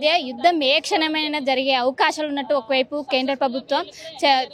మధ్య యుద్ధం ఏ క్షణమైనా జరిగే అవకాశాలు ఉన్నట్టు ఒకవైపు కేంద్ర ప్రభుత్వం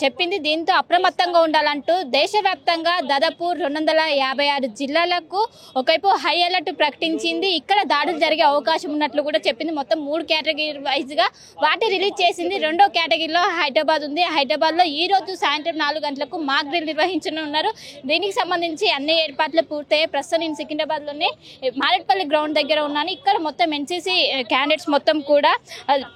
చెప్పింది. దీంతో అప్రమత్తంగా ఉండాలంటూ దేశవ్యాప్తంగా దాదాపు 256 జిల్లాలకు ఒకవైపు హై అలర్ట్ ప్రకటించింది. ఇక్కడ దాడులు జరిగే అవకాశం ఉన్నట్లు కూడా చెప్పింది. మొత్తం 3 కేటగిరీ వైజ్గా వాటి రిలీజ్ చేసింది. 2వ కేటగిరీలో హైదరాబాద్ ఉంది. హైదరాబాద్లో ఈ రోజు సాయంత్రం 4 గంటలకు మాక్ డ్రిల్ నిర్వహించనున్నారు. దీనికి సంబంధించి అన్ని ఏర్పాట్లు పూర్తయ్యాయి. ప్రస్తుతం నేను సికింద్రాబాద్లోనే మారేట్పల్లి గ్రౌండ్ దగ్గర ఉన్నాను. ఇక్కడ మొత్తం ఎన్సీసీ క్యాండిడేట్స్ మొత్తం కూడా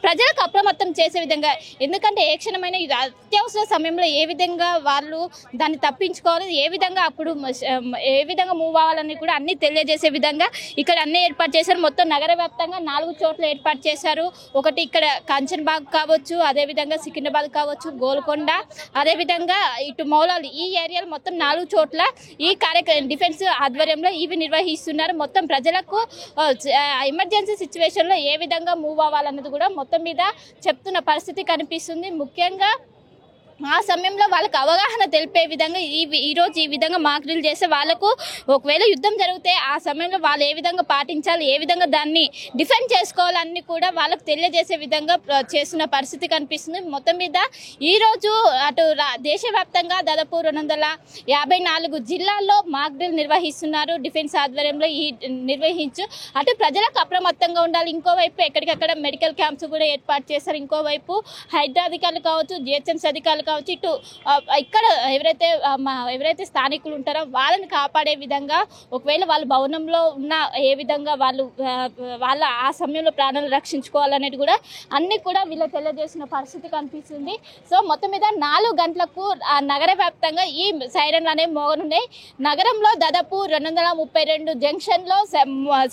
ప్రజలకు అప్రమత్తం చేసే విధంగా, ఎందుకంటే ఏ క్షణమైన అత్యవసర సమయంలో ఏ విధంగా వాళ్ళు దాన్ని తప్పించుకోవాలి, ఏ విధంగా అప్పుడు ఏ విధంగా మూవ్ అవ్వాలని కూడా అన్ని తెలియజేసే విధంగా ఇక్కడ అన్ని ఏర్పాటు చేశారు. మొత్తం నగర వ్యాప్తంగా 4 చోట్ల ఏర్పాటు చేశారు. ఒకటి ఇక్కడ కంచన్బాగ్ కావచ్చు, అదేవిధంగా సికింద్రాబాద్ కావచ్చు, గోల్కొండ, అదేవిధంగా ఇటు మౌలాలి, ఈ ఏరియాలు మొత్తం 4 చోట్ల ఈ డిఫెన్స్ ఆధ్వర్యంలో ఇవి నిర్వహిస్తున్నారు. మొత్తం ప్రజలకు ఎమర్జెన్సీ సిచ్యువేషన్లో ఏ విధంగా మూవ్ అవ్వాలన్నది కూడా మొత్తం మీద చెప్తున్న పరిస్థితి కనిపిస్తుంది. ముఖ్యంగా ఆ సమయంలో వాళ్ళకి అవగాహన తెలిపే విధంగా ఈరోజు ఈ విధంగా మాక్ డ్రిల్ చేస్తే వాళ్ళకు ఒకవేళ యుద్ధం జరిగితే ఆ సమయంలో వాళ్ళు ఏ విధంగా పాటించాలి, ఏ విధంగా దాన్ని డిఫెండ్ చేసుకోవాలన్నీ కూడా వాళ్ళకు తెలియజేసే విధంగా చేస్తున్న పరిస్థితి కనిపిస్తుంది. మొత్తం మీద ఈరోజు అటు దేశవ్యాప్తంగా దాదాపు 254 జిల్లాల్లో మాక్ డ్రిల్ నిర్వహిస్తున్నారు. డిఫెన్స్ ఆధ్వర్యంలో నిర్వహించు అటు ప్రజలకు అప్రమత్తంగా ఉండాలి. ఇంకోవైపు ఎక్కడికక్కడ మెడికల్ క్యాంప్స్ కూడా ఏర్పాటు చేశారు. ఇంకోవైపు హైడ్రా అధికారులు కావచ్చు, జిహెచ్ఎంసీ అధికారులు కావచ్చు, ఇటు ఇక్కడ ఎవరైతే స్థానికులు ఉంటారో వాళ్ళని కాపాడే విధంగా, ఒకవేళ వాళ్ళ భవనంలో ఉన్న ఏ విధంగా వాళ్ళ ఆ సమయంలో ప్రాణాలు రక్షించుకోవాలనేది కూడా అన్ని కూడా వీళ్ళు తెలియజేసిన పరిస్థితి కనిపిస్తుంది. సో మొత్తం మీద 4 గంటలకు నగర వ్యాప్తంగా ఈ సైరన్లు అనేవి మోగనున్నాయి. నగరంలో దాదాపు 232 జంక్షన్లో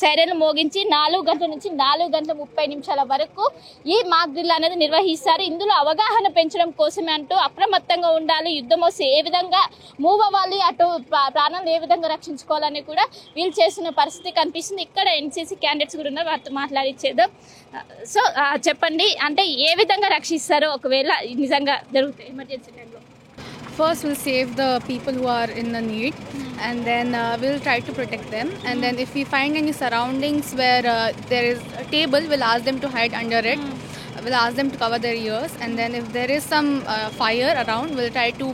సైరన్లు మోగించి 4 గంటల నుంచి 4 గంటల 30 నిమిషాల వరకు ఈ మాక్ డ్రిల్ అనేది నిర్వహిస్తారు. ఇందులో అవగాహన పెంచడం కోసమే అంటూ అప్రమత్తంగా ఉండాలి, యుద్ధం వస్తే ఏ విధంగా మూవ్ అవ్వాలి, అటు ప్రాణాలు ఏ విధంగా రక్షించుకోవాలని కూడా వీళ్ళు చేస్తున్న పరిస్థితి కనిపిస్తుంది. ఇక్కడ ఎన్సీసీ క్యాండిడేట్స్ కూడా ఉన్నారు, వారితో మాట్లాడిచ్చేద్దాం. సో చెప్పండి, అంటే ఏ విధంగా రక్షిస్తారో ఒకవేళ నిజంగా జరుగుతాయి ఎమర్జెన్సీ టైంలో? First, we'll save the people who are in the need, and then we'll try to protect them. And then if we find any surroundings where there is a table, we'll ask them to hide under it. We'll ask them to cover their ears, and then if there is some fire around, we'll try to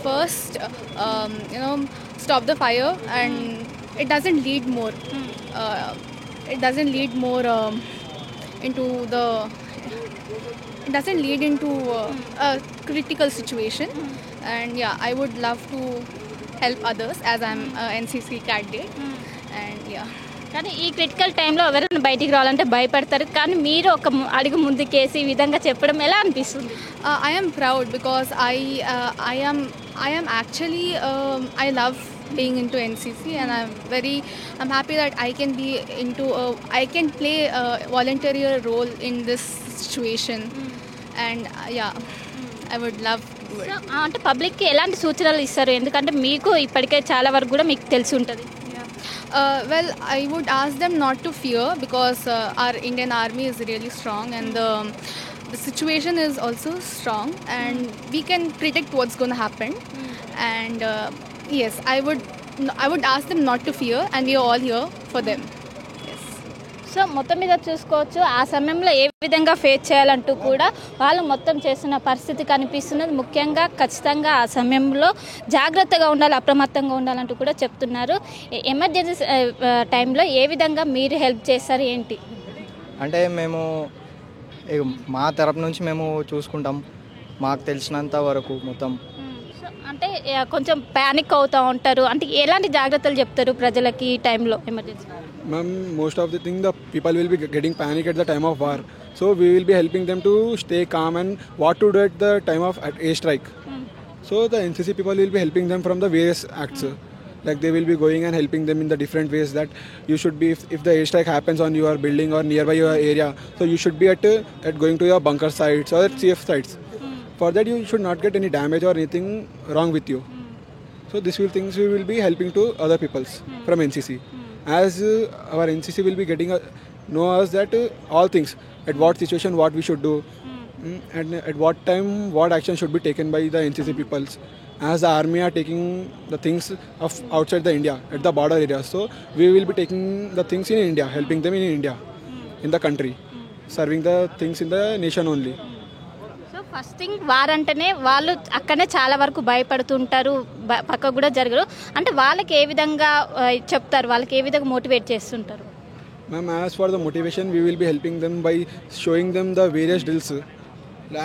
first stop the fire, and it doesn't lead more into a critical situation. And yeah, I would love to help others as I'm NCC candidate. And yeah, కానీ ఈ critical టైంలో ఎవరైనా బయటికి రావాలంటే భయపడతారు, కానీ మీరు ఒక అడుగు ముందుకేసి ఈ విధంగా చెప్పడం ఎలా అనిపిస్తుంది? I am proud because I am actually I love being into NCC, and I'm happy that I can play a voluntary role in this situation. And yeah, I would love to do it. అంటే పబ్లిక్కి ఎలాంటి సూచనలు ఇస్తారు? ఎందుకంటే మీకు ఇప్పటికే చాలా వరకు కూడా మీకు తెలిసి ఉంటుంది. Well, I would ask them not to fear because our Indian army is really strong, and the situation is also strong, and we can predict what's going to happen. And yes, I would ask them not to fear, and we are all here for them. So మొత్తం మీద చూసుకోవచ్చు, ఆ సమయంలో ఏ విధంగా face చేయాలంటూ కూడా వాళ్ళు మొత్తం చేస్తున్న పరిస్థితి కనిపిస్తున్నది. ముఖ్యంగా ఖచ్చితంగా ఆ సమయంలో జాగ్రత్తగా ఉండాలి, అప్రమత్తంగా ఉండాలంటూ కూడా చెప్తున్నారు. ఎమర్జెన్సీ టైంలో ఏ విధంగా మీరు హెల్ప్ చేస్తారు ఏంటి? అంటే మేము మా తరపు నుంచి మేము చూసుకుంటాం, మాకు తెలిసినంత వరకు మొత్తం. అంటే కొంచెం ప్యానిక్ అవుతూ ఉంటారు, అంటే ఎలాంటి జాగ్రత్తలు చెప్తారు ప్రజలకి ఈ టైంలో emergency? Ma'am, most of the thing the people will be getting panic at the time of war, so we will be helping them to stay calm and what to do at the time of airstrike. So the NCC people will be helping them from the various acts. Like they will be going and helping them in the different ways that you should be, if the airstrike happens on your building or nearby your area, so you should be at going to your bunker sites or at safe sites. For that you should not get any damage or anything wrong with you. So things we will be helping to other peoples from NCC. As our NCC will be getting know us that all things, at what situation what we should do, and at what time what action should be taken by the NCC peoples. As the army are taking the things of outside the India at the border areas, so we will be taking the things in India, helping them in India, in the country. serving the things in the nation only. So first thing వారంటేనే వాళ్ళు అక్కడనే చాలా వరకు భయపడుతుంటారు, పక్కకు కూడా జరగరు. అంటే వాళ్ళకి ఏ విధంగా చెప్తారు, వాళ్ళకి ఏ విధంగా మోటివేట్ చేస్తుంటారు? Ma'am, as for the motivation, we will be helping them by showing them the various drills.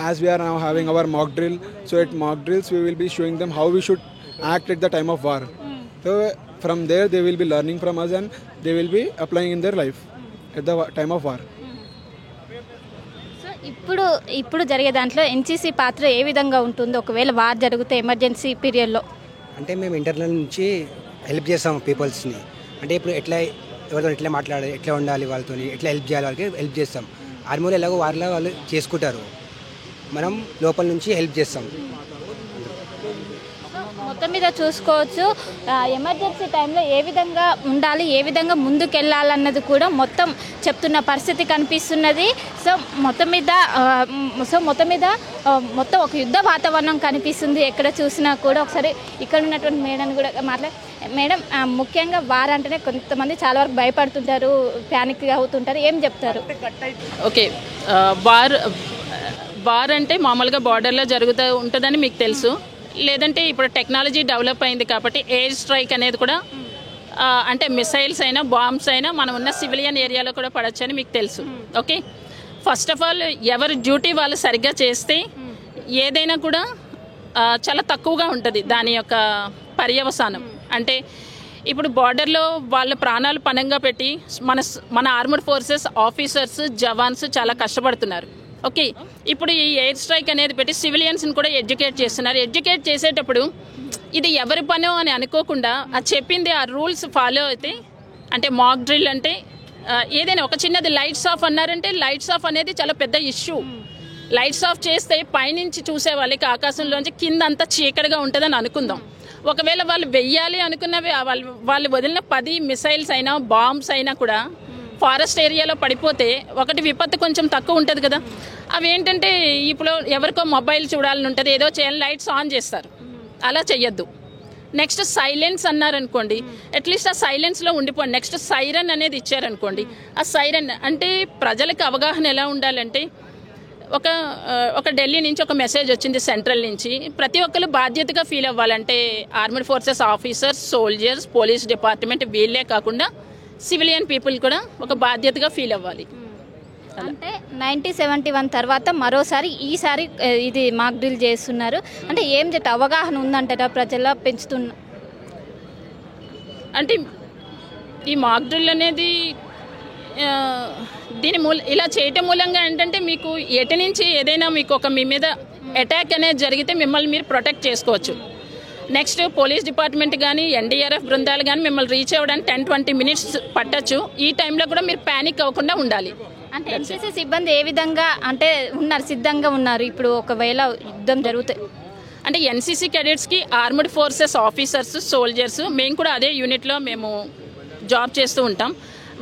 As we are now having our mock drill, so at mock drills we will be showing them how we should act at the time of war. So from there they will be learning from us and they will be applying in their life at the time of war. So ఇప్పుడు జరిగే దాంట్లో NCC పాత్ర ఏ విధంగా ఉంటుంది ఒకవేళ war జరిగితే emergency పీరియడ్లో? అంటే మేము ఇంటర్నల్ నుంచి హెల్ప్ చేస్తాం పీపుల్స్ని. అంటే ఇప్పుడు ఎవరితో ఎట్లా మాట్లాడాలి, ఎట్లా ఉండాలి, వాళ్ళతో ఎట్లా హెల్ప్ చేయాలి, వాళ్ళకి హెల్ప్ చేస్తాం. ఆర్మీలో ఎలాగో వారిలో వాళ్ళు చేసుకుంటారు, మనం లోపల నుంచి హెల్ప్ చేస్తాం. మొత్తం మీద చూసుకోవచ్చు ఎమర్జెన్సీ టైంలో ఏ విధంగా ఉండాలి, ఏ విధంగా ముందుకెళ్ళాలన్నది కూడా మొత్తం చెప్తున్న పరిస్థితి కనిపిస్తున్నది. సో మొత్తం మీద మొత్తం ఒక యుద్ధ వాతావరణం కనిపిస్తుంది ఎక్కడ చూసినా కూడా. ఒకసారి ఇక్కడ ఉన్నటువంటి మేడం కూడా మేడం, ముఖ్యంగా వార్ అంటేనే కొంతమంది చాలా వరకు భయపడుతుంటారు, ప్యానిక్ అవుతుంటారు, ఏం చెప్తారు? ఓకే, వార్ అంటే మామూలుగా బార్డర్లో జరుగుతూ ఉంటుందని మీకు తెలుసు. లేదంటే ఇప్పుడు టెక్నాలజీ డెవలప్ అయింది కాబట్టి ఎయిర్ స్ట్రైక్ అనేది కూడా అంటే మిసైల్స్ అయినా బాంబ్స్ అయినా మనం ఉన్న సివిలియన్ ఏరియాలో కూడా పడవచ్చు అని మీకు తెలుసు. ఓకే, ఫస్ట్ ఆఫ్ ఆల్ ఎవరి డ్యూటీ వాళ్ళు సరిగ్గా చేస్తే ఏదైనా కూడా చాలా తక్కువగా ఉంటుంది దాని యొక్క పర్యవసానం. అంటే ఇప్పుడు బార్డర్లో వాళ్ళ ప్రాణాలు పణంగా పెట్టి మన ఆర్మడ్ ఫోర్సెస్ ఆఫీసర్స్ జవాన్స్ చాలా కష్టపడుతున్నారు. ఓకే, ఇప్పుడు ఈ ఎయిర్ స్ట్రైక్ అనేది పెట్టి సివిలియన్స్ని కూడా ఎడ్యుకేట్ చేస్తున్నారు. ఎడ్యుకేట్ చేసేటప్పుడు ఇది ఎవరి పనో అని అనుకోకుండా అది చెప్పింది ఆ రూల్స్ ఫాలో అయితే, అంటే మాక్ డ్రిల్ అంటే ఏదైనా ఒక చిన్నది లైట్స్ ఆఫ్ అన్నారంటే లైట్స్ ఆఫ్ అనేది చాలా పెద్ద ఇష్యూ. లైట్స్ ఆఫ్ చేస్తే పైనుంచి చూసే వాళ్ళకి ఆకాశంలోంచి కింద అంతా చీకటిగా ఉంటుందని అనుకుందాం. ఒకవేళ వాళ్ళు వెయ్యాలి అనుకున్నవి వాళ్ళు వదిలిన 10 మిసైల్స్ అయినా బాంబ్స్ అయినా కూడా ఫారెస్ట్ ఏరియాలో పడిపోతే ఒకటి విపత్తు కొంచెం తక్కువ ఉంటుంది కదా. అవి ఏంటంటే ఇప్పుడు ఎవరికో మొబైల్ చూడాలని ఉంటుంది, ఏదో చేయాలని లైట్స్ ఆన్ చేస్తారు. అలా చెయ్యొద్దు. నెక్స్ట్ సైలెన్స్ అన్నారనుకోండి, అట్లీస్ట్ ఆ సైలెన్స్లో ఉండిపోండి. నెక్స్ట్ సైరన్ అనేది ఇచ్చారనుకోండి, ఆ సైరన్ అంటే ప్రజలకు అవగాహన ఎలా ఉండాలంటే ఒక ఢిల్లీ నుంచి ఒక మెసేజ్ వచ్చింది సెంట్రల్ నుంచి, ప్రతి ఒక్కరు బాధ్యతగా ఫీల్ అవ్వాలంటే armed forces officers, soldiers, police department వీళ్ళే కాకుండా సివిలియన్ పీపుల్ కూడా ఒక బాధ్యతగా ఫీల్ అవ్వాలి. అంటే 1971 తర్వాత మరోసారి ఈసారి ఇది మాక్ డ్రిల్ చేస్తున్నారు. అంటే ఏం చెప్తే అవగాహన ఉందంటారా ప్రజల్లో పెంచుతున్న? అంటే ఈ మాక్ డ్రిల్ అనేది ఇలా చేయటం మూలంగా ఏంటంటే మీకు ఎటు నుంచి ఏదైనా మీకు మీ మీద అటాక్ అనేది జరిగితే మిమ్మల్ని మీరు ప్రొటెక్ట్ చేసుకోవచ్చు. నెక్స్ట్ పోలీస్ డిపార్ట్మెంట్ కానీ ఎన్డీఆర్ఎఫ్ బృందాలు కానీ మిమ్మల్ని రీచ్ అవ్వడానికి 10-20 మినిట్స్ పట్టచ్చు. ఈ టైంలో కూడా మీరు ప్యానిక్ అవ్వకుండా ఉండాలి. అంటే ఎన్సీసీ సిబ్బంది ఏ విధంగా అంటే సిద్ధంగా ఉన్నారు ఇప్పుడు ఒకవేళ యుద్ధం జరుగుతాయి? అంటే ఎన్సీసీ క్యాడెట్స్కి ఆర్మడ్ ఫోర్సెస్ ఆఫీసర్స్, సోల్జర్స్, మేము కూడా అదే యూనిట్లో మేము జాబ్ చేస్తూ ఉంటాం.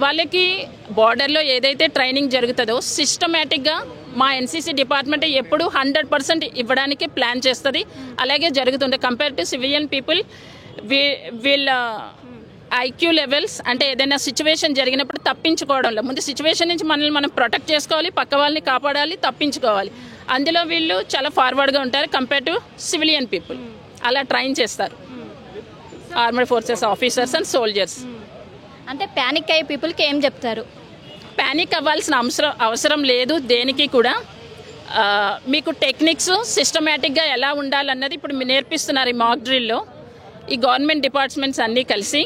వాళ్ళకి బార్డర్లో ఏదైతే ట్రైనింగ్ జరుగుతుందో సిస్టమేటిక్గా మా ఎన్సీసీ డిపార్ట్మెంట్ ఎప్పుడు 100% ఇవ్వడానికి ప్లాన్ చేస్తుంది. అలాగే జరుగుతుంది. కంపేర్ టు సివిలియన్ పీపుల్ వీళ్ళ ఐక్యూ లెవెల్స్ అంటే ఏదైనా సిచ్యువేషన్ జరిగినప్పుడు తప్పించుకోవడంలో ముందు సిచ్యువేషన్ నుంచి మనల్ని మనం ప్రొటెక్ట్ చేసుకోవాలి, పక్క వాళ్ళని కాపాడాలి, తప్పించుకోవాలి. అందులో వీళ్ళు చాలా ఫార్వర్డ్గా ఉంటారు కంపేర్ టు సివిలియన్ పీపుల్. అలా ట్రైన్ చేస్తారు armed forces officers and soldiers. అంటే ప్యానిక్ అయ్యే పీపుల్కి ఏం చెప్తారు? ప్యానిక్ అవ్వాల్సిన అవసరం లేదు దేనికి కూడా. మీకు టెక్నిక్స్ సిస్టమేటిక్గా ఎలా ఉండాలన్నది ఇప్పుడు నేర్పిస్తున్నారు ఈ మాక్ డ్రిల్లో ఈ గవర్నమెంట్ డిపార్ట్మెంట్స్ అన్నీ కలిసి.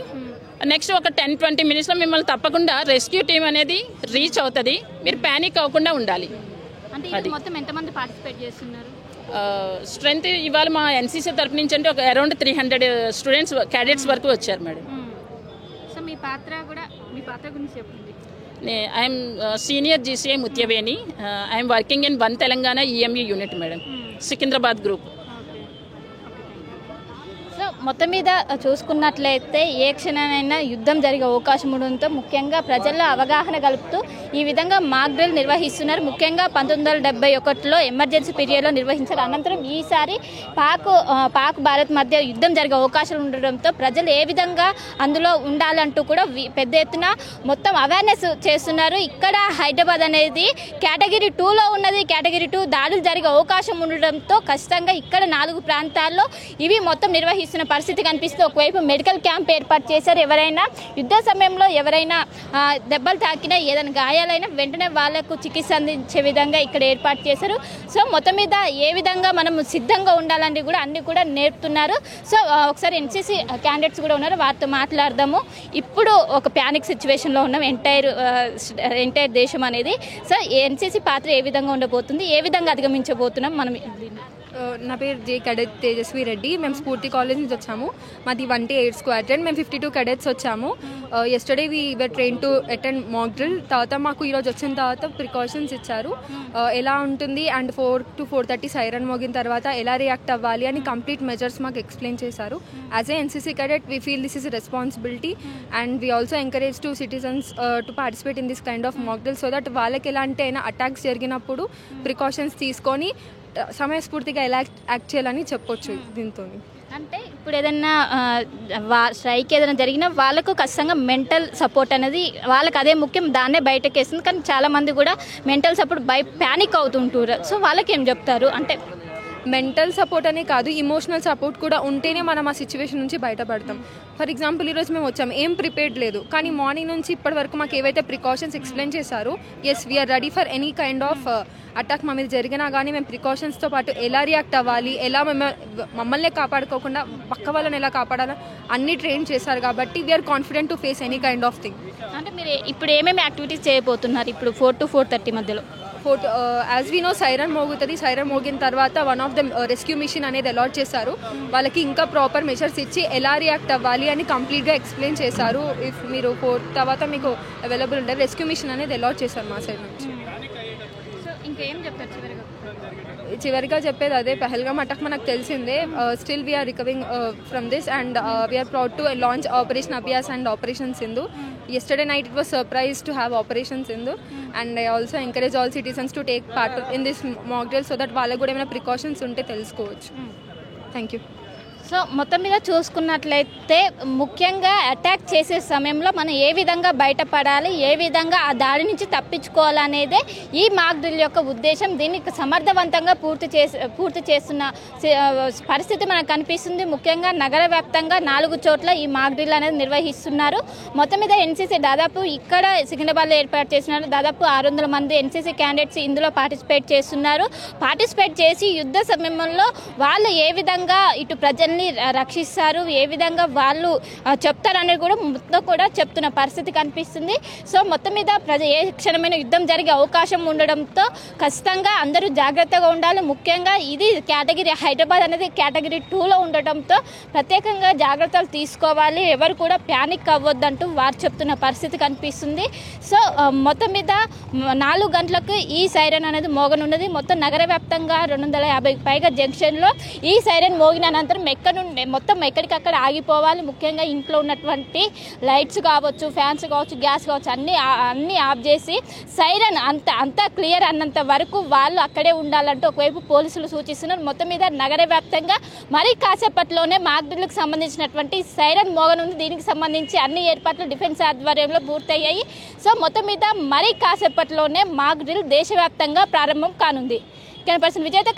నెక్స్ట్ ఒక 10-20 మినిట్స్లో మిమ్మల్ని తప్పకుండా రెస్క్యూ టీమ్ అనేది రీచ్ అవుతుంది. మీరు ప్యానిక్ అవ్వకుండా ఉండాలి. అంటే మొత్తం ఎంతమంది పార్టిసిపేట్ చేస్తున్నారు? స్ట్రెంత్ ఇవాళ మా ఎన్సీసీ తరఫు నుంచి అంటే ఒక అరౌండ్ 300 స్టూడెంట్స్ క్యాడెట్స్ వరకు వచ్చారు మేడం. సో మీ పాత్ర గురించి చెప్పండి. I'm senior GCI Mutyaveni. I'm working in one Telangana EME unit madam, Secunderabad group. So మొత్తం మీద చూసుకున్నట్లయితే ఏ క్షణమైనా యుద్ధం జరిగే అవకాశం ఉండడంతో ముఖ్యంగా ప్రజల్లో అవగాహన కలుపుతూ ఈ విధంగా మాక్ డ్రిల్ నిర్వహిస్తున్నారు. ముఖ్యంగా 1971లో ఎమర్జెన్సీ పీరియడ్లో నిర్వహించారు. అనంతరం ఈసారి పాక్ భారత్ మధ్య యుద్ధం జరిగే అవకాశాలు ఉండడంతో ప్రజలు ఏ విధంగా అందులో ఉండాలంటూ కూడా పెద్ద ఎత్తున మొత్తం అవేర్నెస్ చేస్తున్నారు. ఇక్కడ హైదరాబాద్ అనేది కేటగిరీ 2లో ఉన్నది. కేటగిరీ 2 దాడులు జరిగే అవకాశం ఉండడంతో ఖచ్చితంగా ఇక్కడ 4 ప్రాంతాల్లో ఇవి మొత్తం నిర్వహిస్తున్న పరిస్థితి కనిపిస్తుంది. ఒకవైపు మెడికల్ క్యాంప్ ఏర్పాటు చేశారు. ఎవరైనా యుద్ధ సమయంలో ఎవరైనా దెబ్బలు తాకినా ఏదైనా గాయాలైనా వెంటనే వాళ్లకు చికిత్స అందించే విధంగా ఇక్కడ ఏర్పాటు చేశారు. సో మొత్తం మీద ఏ విధంగా మనం సిద్ధంగా ఉండాలని కూడా అన్ని కూడా నేర్పుతున్నారు. సో ఒకసారి ఎన్సీసీ క్యాండిడేట్స్ కూడా ఉన్నారు, వారితో మాట్లాడదాము. ఇప్పుడు ఒక ప్యానిక్ సిచ్యువేషన్లో ఉన్నాం ఎంటైర్ దేశం అనేది. సో ఎన్సీసీ పాత్ర ఏ విధంగా ఉండబోతుంది, ఏ విధంగా అధిగమించబోతున్నాం మనం? నా పేరు జే కడెట్ తేజస్వి రెడ్డి. మేము స్ఫూర్తి కాలేజ్ నుంచి వచ్చాము. మాది 1T8 స్క్వాడ్రన్. మేము 52 cadets వచ్చాము. Yesterday we were train to attend mock drill. తర్వాత మాకు ఈరోజు వచ్చిన తర్వాత ప్రికాషన్స్ ఇచ్చారు, ఎలా ఉంటుంది అండ్ 4 to 4:30 సైరన్ మోగిన తర్వాత ఎలా రియాక్ట్ అవ్వాలి అని కంప్లీట్ మెజర్స్ మాకు ఎక్స్ప్లెయిన్ చేశారు. As a NCC cadet we feel this is responsibility and we also encourage to citizens to participate in this kind of mock drill so that వాళ్ళకి ఎలాంటి అయినా అటాక్స్ జరిగినప్పుడు ప్రికాషన్స్ తీసుకొని సమయస్ఫూర్తిగా ఎలా యాక్ట్ చేయాలని చెప్పొచ్చు. దీంతో అంటే ఇప్పుడు ఏదైనా స్ట్రైక్ ఏదైనా జరిగినా వాళ్ళకు ఖచ్చితంగా మెంటల్ సపోర్ట్ అనేది వాళ్ళకి అదే ముఖ్యం, దాన్నే బయటకు వేస్తుంది. కానీ చాలామంది కూడా మెంటల్ సపోర్ట్ ప్యానిక్ అవుతుంటారు. సో వాళ్ళకి ఏం చెప్తారు? అంటే మెంటల్ సపోర్ట్ అనే కాదు, ఇమోషనల్ సపోర్ట్ కూడా ఉంటేనే మనం ఆ సిచ్యువేషన్ నుంచి బయటపడతాం. ఫర్ ఎగ్జాంపుల్ ఈరోజు మేము వచ్చాము, ఏం ప్రిపేర్డ్ లేదు, కానీ మార్నింగ్ నుంచి ఇప్పటి వరకు మాకు ఏవైతే ప్రికాషన్స్ ఎక్స్ప్లెయిన్ చేశారో as we are ready for any kind of attack మా మీద జరిగినా కానీ మేము ప్రికాషన్స్తో పాటు ఎలా రియాక్ట్ అవ్వాలి, ఎలా మమ్మల్ని కాపాడుకోకుండా పక్క వాళ్ళని ఎలా కాపాడాలో అన్ని ట్రైన్ చేశారు. కాబట్టి we are confident to face any kind of thing. అంటే మీరు ఇప్పుడు ఏమేమి యాక్టివిటీస్ చేయబోతున్నారు ఇప్పుడు 4 to 4:30 మధ్యలో? యాజ్ వీ నో సైరన్ మోగుతుంది. సైరన్ మోగిన తర్వాత one of the rescue mission అనేది అలాట్ చేశారు. వాళ్ళకి ఇంకా ప్రాపర్ మెషర్స్ ఇచ్చి ఎలా రియాక్ట్ అవ్వాలి అని కంప్లీట్గా ఎక్స్ప్లెయిన్ చేశారు. ఇఫ్ మీరు 4 తర్వాత మీకు అవైలబుల్ ఉంటారు. రెస్క్యూ మిషన్ అనేది అలాట్ చేశారు మా సైడ్ నుంచి. ఇంకేం చెప్తారు చివరిగా చెప్పేది అదే, పహల్గామ్ అటాక్ మనకు తెలిసిందే. Still we are recovering from this and we are proud to launch operation Abhyas and operation Sindhu. Yesterday night it was surprised to have Operation Sindhu and I also encourage all citizens to take part in this mock drill so that వాళ్ళకు కూడా ఏమైనా precautions ఉంటే తెలుసుకోవచ్చు. Thank you. So మొత్తం మీద చూసుకున్నట్లయితే ముఖ్యంగా attack చేసే సమయంలో మనం ఏ విధంగా బయటపడాలి, ఏ విధంగా ఆ దాడి నుంచి తప్పించుకోవాలనేదే ఈ మాక్ డ్రిల్ యొక్క ఉద్దేశం. దీన్ని సమర్థవంతంగా పూర్తి చేస్తున్న పరిస్థితి మనకు కనిపిస్తుంది. ముఖ్యంగా నగర వ్యాప్తంగా 4 చోట్ల ఈ మాక్ డ్రిల్ అనేది నిర్వహిస్తున్నారు. మొత్తం మీద ఎన్సీసీ దాదాపు ఇక్కడ సికింద్రాబాద్లో ఏర్పాటు చేస్తున్నారు. దాదాపు 600 మంది ఎన్సీసీ క్యాండిడేట్స్ ఇందులో పార్టిసిపేట్ చేస్తున్నారు. పార్టిసిపేట్ చేసి యుద్ధ సమయంలో వాళ్ళు ఏ విధంగా ఇటు ప్రజల్ని రక్షిస్తారు, ఏ విధంగా వాళ్ళు చెప్తారనేది కూడా మొత్తం కూడా చెప్తున్న పరిస్థితి కనిపిస్తుంది. సో మొత్తం మీద ఏ క్షణమైన యుద్ధం జరిగే అవకాశం ఉండడంతో ఖచ్చితంగా అందరూ జాగ్రత్తగా ఉండాలి. ముఖ్యంగా ఇది కేటగిరీ హైదరాబాద్ అనేది కేటగిరీ 2లో ఉండటంతో ప్రత్యేకంగా జాగ్రత్తలు తీసుకోవాలి. ఎవరు కూడా ప్యానిక్ అవ్వద్దంటూ వారు చెప్తున్న పరిస్థితి కనిపిస్తుంది. సో మొత్తం మీద 4 గంటలకు ఈ సైరన్ అనేది మోగనున్నది. మొత్తం నగర వ్యాప్తంగా 250కి పైగా జంక్షన్లో ఈ సైరన్ మోగిన అనంతరం మొత్తం ఎక్కడికక్కడ ఆగిపోవాలి. ముఖ్యంగా ఇంట్లో ఉన్నటువంటి లైట్స్ కావచ్చు, ఫ్యాన్స్ కావచ్చు, గ్యాస్ కావచ్చు అన్నీ ఆఫ్ చేసి సైరన్ అంతా క్లియర్ అన్నంత వరకు వాళ్ళు అక్కడే ఉండాలంటూ ఒకవైపు పోలీసులు సూచిస్తున్నారు. మొత్తం మీద నగర వ్యాప్తంగా మరి కాసేపట్లోనే మాక్ డ్రిల్కి సంబంధించినటువంటి సైరన్ మోగనుంది. దీనికి సంబంధించి అన్ని ఏర్పాట్లు డిఫెన్స్ ఆధ్వర్యంలో పూర్తయ్యాయి. సో మొత్తం మీద మరి కాసేపట్లోనే మాక్ డ్రిల్ దేశవ్యాప్తంగా ప్రారంభం కానుంది. కెమెరా పర్సన్ విజేత.